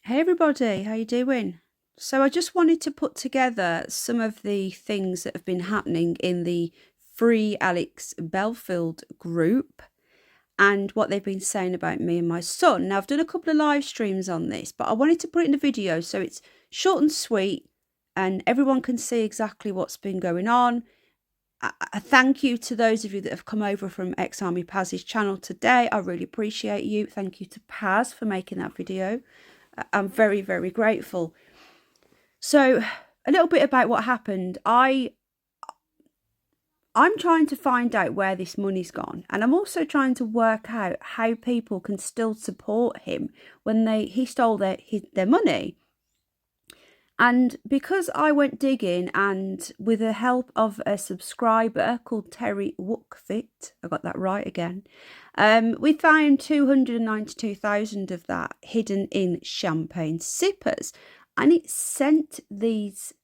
Hey everybody, how you doing? So I just wanted to put together some of the things that have been happening in the free Alex Belfield group and what they've been saying about me and my son. Now I've done a couple of live streams on this, but I wanted to put it in a video so it's short and sweet and everyone can see exactly what's been going on. A thank you to those of you that have come over from Ex-Army Paz's channel today. I really appreciate you. Thank you to Paz for making that video. I'm very, very grateful. So a little bit about what happened. I'm trying to find out where this money's gone, and I'm also trying to work out how people can still support him when he stole their money. And because I went digging, and with the help of a subscriber called Terry Wookfit, I got that right again, we found 292,000 of that hidden in champagne sippers. And it sent these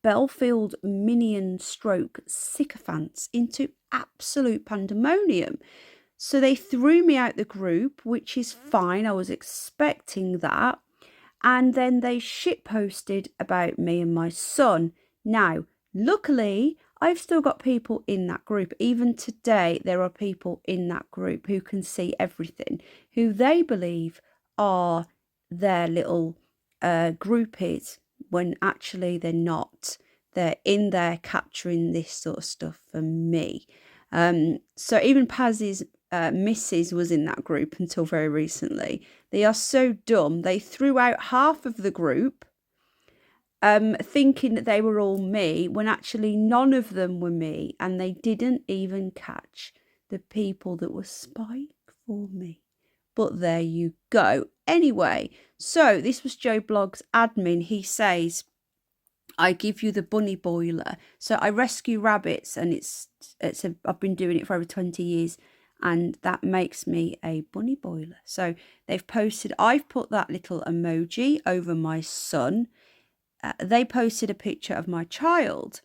Belfield minion stroke sycophants into absolute pandemonium. So they threw me out the group, which is fine. I was expecting that. And then they shitposted about me and my son. Now, luckily, I've still got people in that group. Even today, there are people in that group who can see everything, who they believe are their little groupies, when actually they're not. They're in there capturing this sort of stuff for me. So even Paz's missus was in that group until very recently. They are so dumb. They threw out half of the group thinking that they were all me, when actually none of them were me, and they didn't even catch the people that were spying for me. But there you go. Anyway, so this was Joe Blogg's admin. He says, I give you the bunny boiler. So I rescue rabbits, and I've been doing it for over 20 years, and that makes me a bunny boiler. So they've posted, I've put that little emoji over my son. They posted a picture of my child,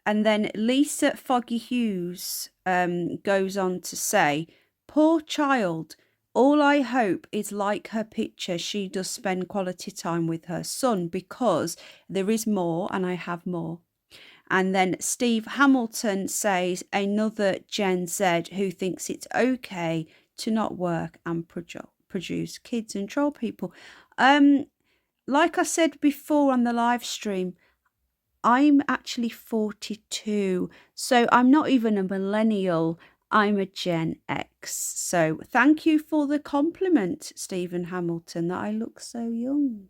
and then Lisa Foggy Hughes goes on to say, poor child, all I hope is, like her picture, she does spend quality time with her son, because there is more and I have more. And then Steve Hamilton says, another Gen Z who thinks it's okay to not work and produce kids and troll people. Like I said before on the live stream, I'm actually 42, so I'm not even a millennial. I'm a Gen X. So thank you for the compliment, Stephen Hamilton, that I look so young.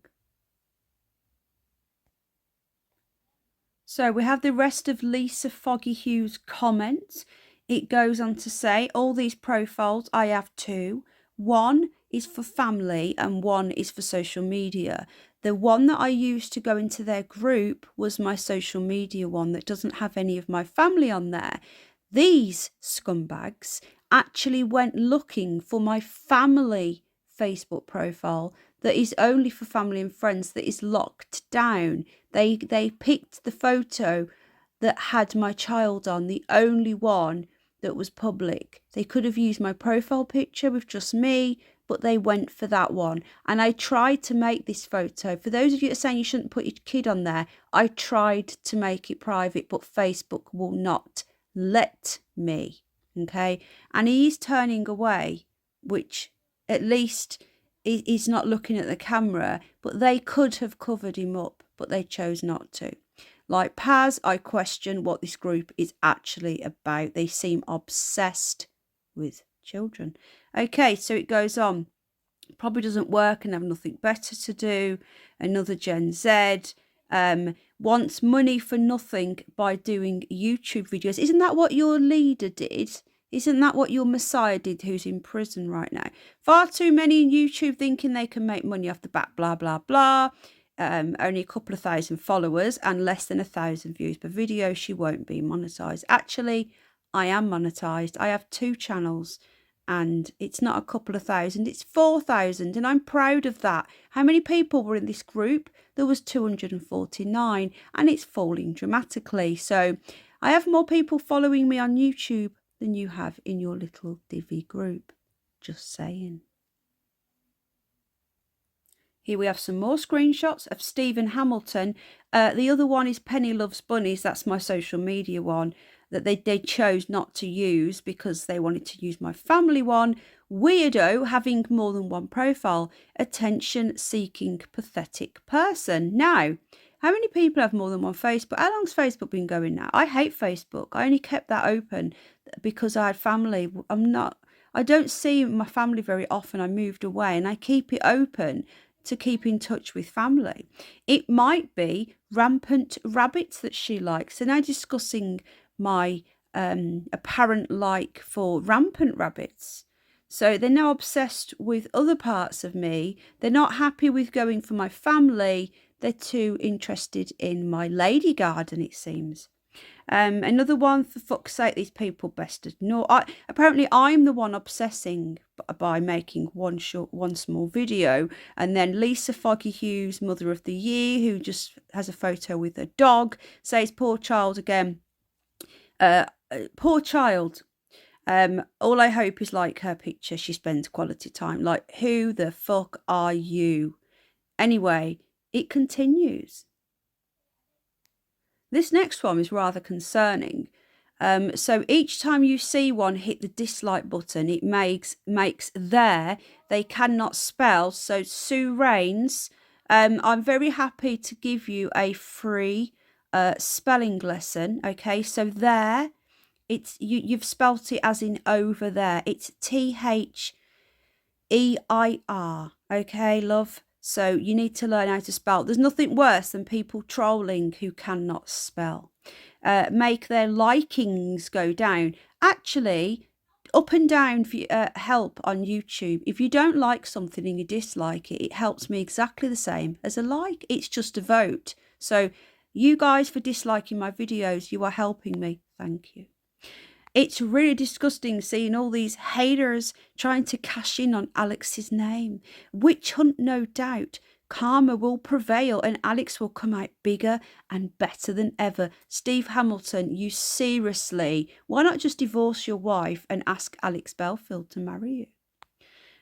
So we have the rest of Lisa Foggy Hughes' comments. It goes on to say, all these profiles, I have two. One is for family and one is for social media. The one that I used to go into their group was my social media one that doesn't have any of my family on there. These scumbags actually went looking for my family Facebook profile that is only for family and friends, that is locked down. They picked the photo that had my child on, the only one that was public. They could have used my profile picture with just me, but they went for that one. And I tried to make this photo, for those of you that are saying you shouldn't put your kid on there, I tried to make it private, but Facebook will not let me. Okay, and he is turning away, which at least he's not looking at the camera, but they could have covered him up, but they chose not to. Like Paz, I question what this group is actually about. They seem obsessed with children. Okay, so it goes on. Probably doesn't work and have nothing better to do. Another Gen Z wants money for nothing by doing YouTube videos. Isn't that what your leader did? Isn't that what your Messiah did, who's in prison right now? Far too many in YouTube thinking they can make money off the bat, blah, blah, blah. Only a couple of thousand followers and less than 1,000 views per video. She won't be monetized. Actually, I am monetized. I have 2 channels and it's not a couple of thousand, it's 4,000. And I'm proud of that. How many people were in this group? There was 249 and it's falling dramatically. So I have more people following me on YouTube than you have in your little divvy group. Just saying. Here we have some more screenshots of Stephen Hamilton. The other one is Penny Loves Bunnies. That's my social media one that they chose not to use because they wanted to use my family one. Weirdo having more than one profile. Attention-seeking, pathetic person. Now, how many people have more than one Facebook? How long's Facebook been going now? I hate Facebook. I only kept that open because I had family. I don't see my family very often. I moved away and I keep it open to keep in touch with family. It might be rampant rabbits that she likes. They're now discussing my apparent like for rampant rabbits. So they're now obsessed with other parts of me. They're not happy with going for my family. They're too interested in my lady garden, it seems. Another one, for fuck's sake, these people bested. No, apparently I'm the one obsessing by making one small video, and then Lisa Foggy Hughes, Mother of the Year, who just has a photo with a dog, says poor child again. Poor child. All I hope is like her picture, she spends quality time. Like, who the fuck are you? Anyway, it continues. This next one is rather concerning. So each time you see one hit the dislike button, it makes there they cannot spell. So Sue Rains, I'm very happy to give you a free spelling lesson. Okay, so there, it's you've spelt it as in over there. It's THEIR. Okay, love. So you need to learn how to spell. There's nothing worse than people trolling who cannot spell. Make their likings go down. Actually, up and down help on YouTube. If you don't like something and you dislike it, it helps me exactly the same as a like. It's just a vote. So you guys, for disliking my videos, you are helping me. Thank you. It's really disgusting seeing all these haters trying to cash in on Alex's name. Witch hunt, no doubt. Karma will prevail and Alex will come out bigger and better than ever. Steve Hamilton, you seriously, why not just divorce your wife and ask Alex Belfield to marry you?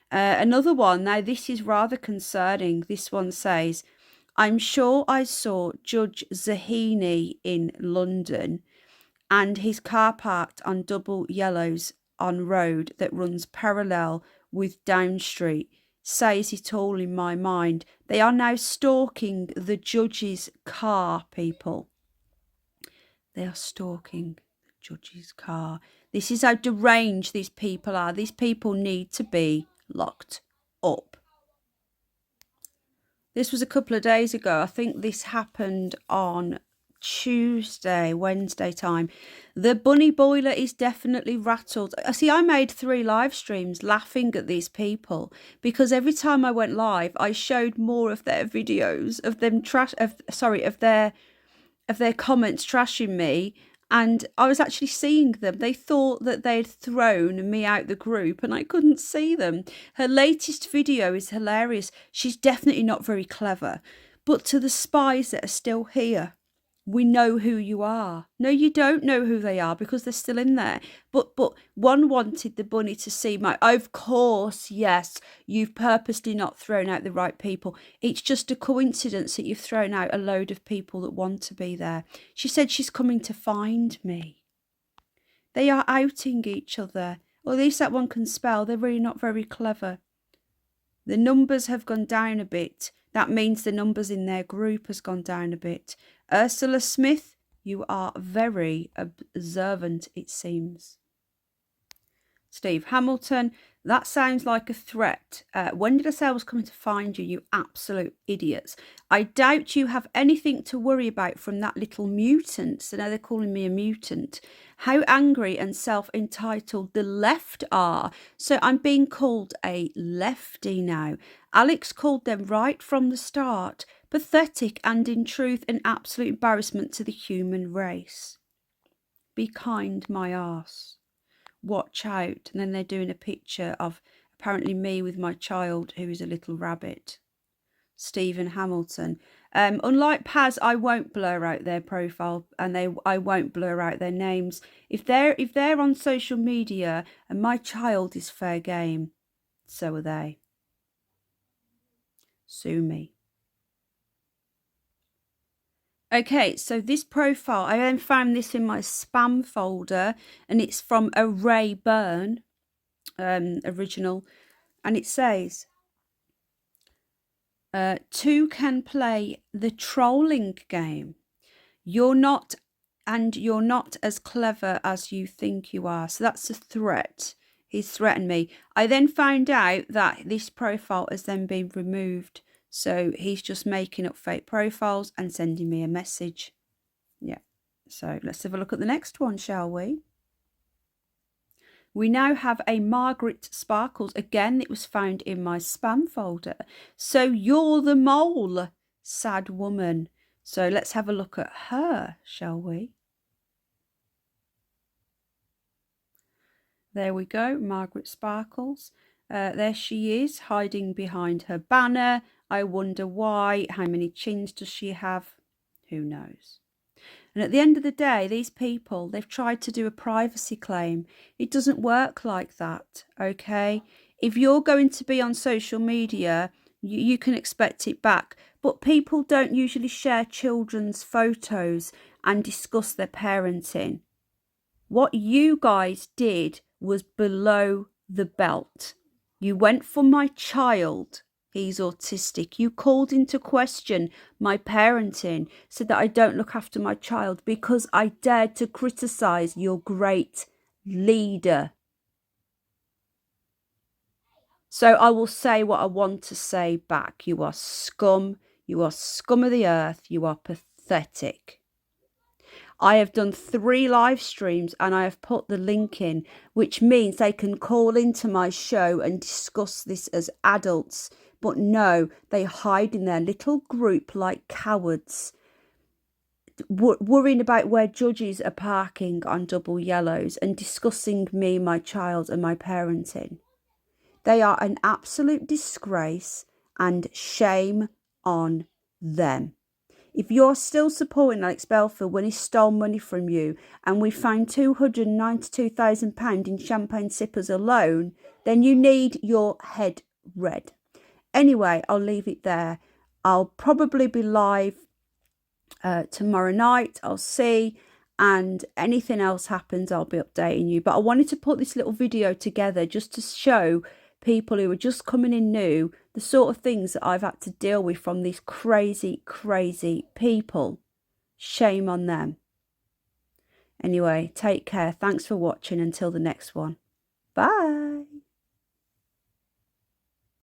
Another one, now this is rather concerning. This one says, I'm sure I saw Judge Zahini in London and his car parked on double yellows on road that runs parallel with Down Street. Says it all in my mind. They are now stalking the judge's car, people. They are stalking the judge's car. This is how deranged these people are. These people need to be locked up. This was a couple of days ago. I think this happened on Wednesday time. The bunny boiler is definitely rattled. See, I made 3 live streams laughing at these people because every time I went live, I showed more of their videos of them of their comments trashing me, and I was actually seeing them. They thought that they'd thrown me out the group and I couldn't see them. Her latest video is hilarious. She's definitely not very clever, but to the spies that are still here, we know who you are. No, you don't know who they are because they're still in there. But one wanted the bunny to see my... Of course, yes, you've purposely not thrown out the right people. It's just a coincidence that you've thrown out a load of people that want to be there. She said she's coming to find me. They are outing each other. Or at least that one can spell. They're really not very clever. The numbers have gone down a bit. That means the numbers in their group has gone down a bit. Ursula Smith, you are very observant, it seems. Steve Hamilton, that sounds like a threat. When did I say I was coming to find you, you absolute idiots? I doubt you have anything to worry about from that little mutant. So now they're calling me a mutant. How angry and self-entitled the left are. So I'm being called a lefty now. Alex called them right from the start. Pathetic and in truth an absolute embarrassment to the human race. Be kind, my arse. Watch out. And then they're doing a picture of apparently me with my child who is a little rabbit. Stephen Hamilton. Unlike Paz, I won't blur out their profile and I won't blur out their names. If they're on social media and my child is fair game, so are they. Sue me. Okay, so this profile, I then found this in my spam folder, and it's from a Ray Byrne original, and it says, two can play the trolling game. You're not as clever as you think you are. So that's a threat. He's threatened me. I then found out that this profile has then been removed. So he's just making up fake profiles and sending me a message. Yeah. So let's have a look at the next one, shall we? We now have a Margaret Sparkles. Again, it was found in my spam folder. So you're the mole, sad woman. So let's have a look at her, shall we? There we go, Margaret Sparkles. There she is, hiding behind her banner. I wonder why. How many chins does she have? Who knows? And at the end of the day, these people, they've tried to do a privacy claim. It doesn't work like that, okay? If you're going to be on social media, you can expect it back. But people don't usually share children's photos and discuss their parenting. What you guys did was below the belt. You went for my child. He's autistic. You called into question my parenting, said that I don't look after my child because I dared to criticize your great leader. So I will say what I want to say back. You are scum. You are scum of the earth. You are pathetic. I have done 3 live streams and I have put the link in, which means they can call into my show and discuss this as adults. But no, they hide in their little group like cowards, worrying about where judges are parking on double yellows and discussing me, my child, and my parenting. They are an absolute disgrace, and shame on them. If you're still supporting Alex Belfield when he stole money from you and we found £292,000 in champagne sippers alone, then you need your head read. Anyway, I'll leave it there. I'll probably be live tomorrow night. I'll see. And anything else happens, I'll be updating you. But I wanted to put this little video together just to show people who are just coming in new the sort of things that I've had to deal with from these crazy, crazy people. Shame on them. Anyway, take care. Thanks for watching. Until the next one. Bye.